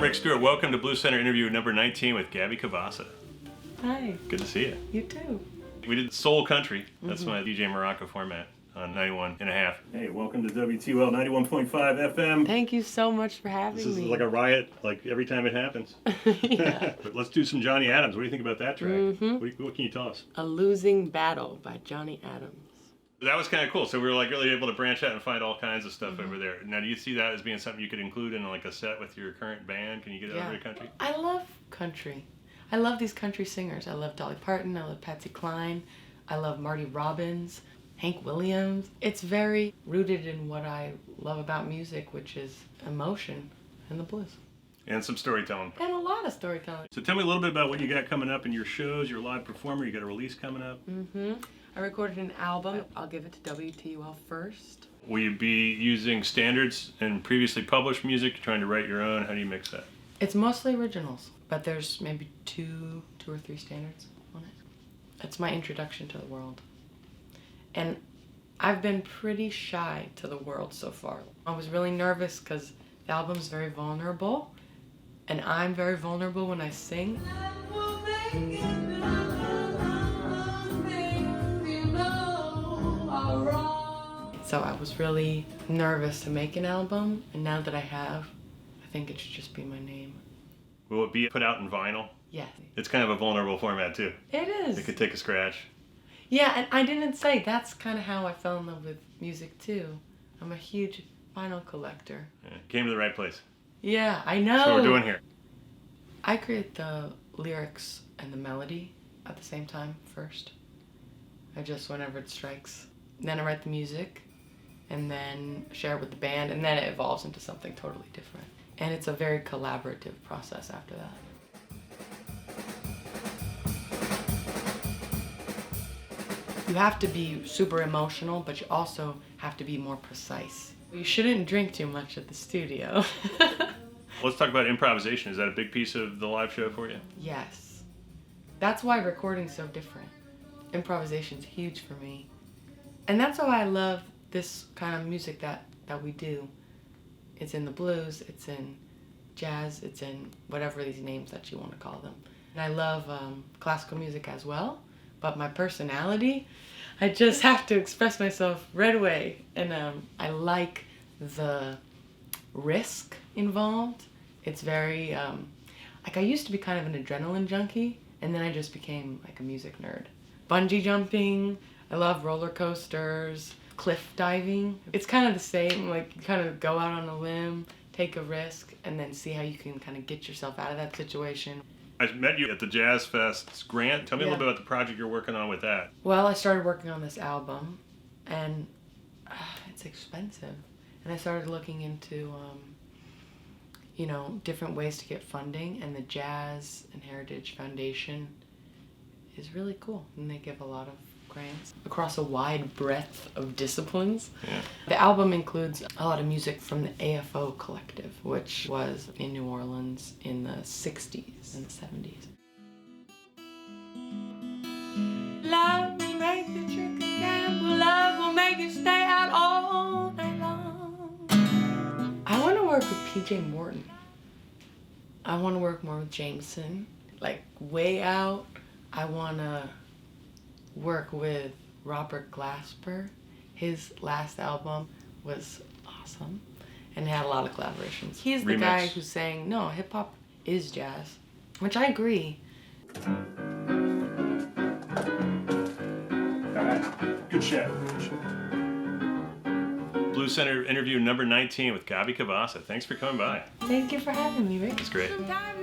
I'm Ric Stewart. Welcome to Blues Center interview number 19 with Gabi Cavassa. Hi. Good to see you. You too. We did soul country. That's my DJ Maraca format on 91.5. Hey, welcome to WTL 91.5 FM. Thank you so much for having me. This is like a riot, like every time it happens. But let's do some Johnny Adams. What do you think about that track? What can you tell us? A Losing Battle by Johnny Adams. That was kind of cool. So we were like really able to branch out and find all kinds of stuff over there. Now, do you see that as being something you could include in like a set with your current band? Can you get it over to country? I love country. I love these country singers. I love Dolly Parton. I love Patsy Cline. I love Marty Robbins, Hank Williams. It's very rooted in what I love about music, which is emotion and the blues. And some storytelling. And a lot of storytelling. So tell me a little bit about what you got coming up in your shows, your live performer. You got a release coming up. I recorded an album. I'll give it to WTUL first. Will you be using standards and previously published music, trying to write your own? How do you mix that? It's mostly originals, but there's maybe two or three standards on it. It's my introduction to the world. And I've been pretty shy to the world so far. I was really nervous because the album's very vulnerable, and I'm very vulnerable when I sing. So I was really nervous to make an album, and now that I have, I think it should just be my name. Will it be put out in vinyl? Yes. It's kind of a vulnerable format too. It is. It could take a scratch. Yeah, and I didn't say that's kind of how I fell in love with music too. I'm a huge vinyl collector. Yeah, came to the right place. Yeah, I know. That's what we're doing here. I create the lyrics and the melody at the same time first. I just, whenever it strikes. Then I write the music, and then share it with the band, and then it evolves into something totally different. And it's a very collaborative process after that. You have to be super emotional, but you also have to be more precise. You shouldn't drink too much at the studio. Let's talk about improvisation. Is that a big piece of the live show for you? Yes. That's why recording's so different. Improvisation's huge for me. And that's why I love this kind of music that we do. It's in the blues, it's in jazz, it's in whatever these names that you want to call them. And I love classical music as well, but my personality, I just have to express myself right away. And I like the risk involved. It's very, like I used to be kind of an adrenaline junkie, and then I just became like a music nerd. Bungee jumping, I love roller coasters, cliff diving. It's kind of the same, like you kind of go out on a limb, take a risk, and then see how you can kind of get yourself out of that situation. I met you at the Jazz Fest Grant. Tell me a little bit about the project you're working on with that. Well, I started working on this album, and it's expensive. And I started looking into, you know, different ways to get funding, and the Jazz and Heritage Foundation is really cool, and they give a lot of grants across a wide breadth of disciplines. Yeah. The album includes a lot of music from the AFO collective, which was in New Orleans in the 60s and the 70s. Love will make you trick again, love will make you stay out all night long. I want to work with PJ Morton. I want to work more with Jameson, like way out. I want to work with Robert Glasper. His last album was awesome and had a lot of collaborations. He's the guy who's saying, no, hip hop is jazz, which I agree. All right. Good show. Blues Center interview number 19 with Gabi Cavassa. Thanks for coming by. Thank you for having me, Rick. It's great. Sometimes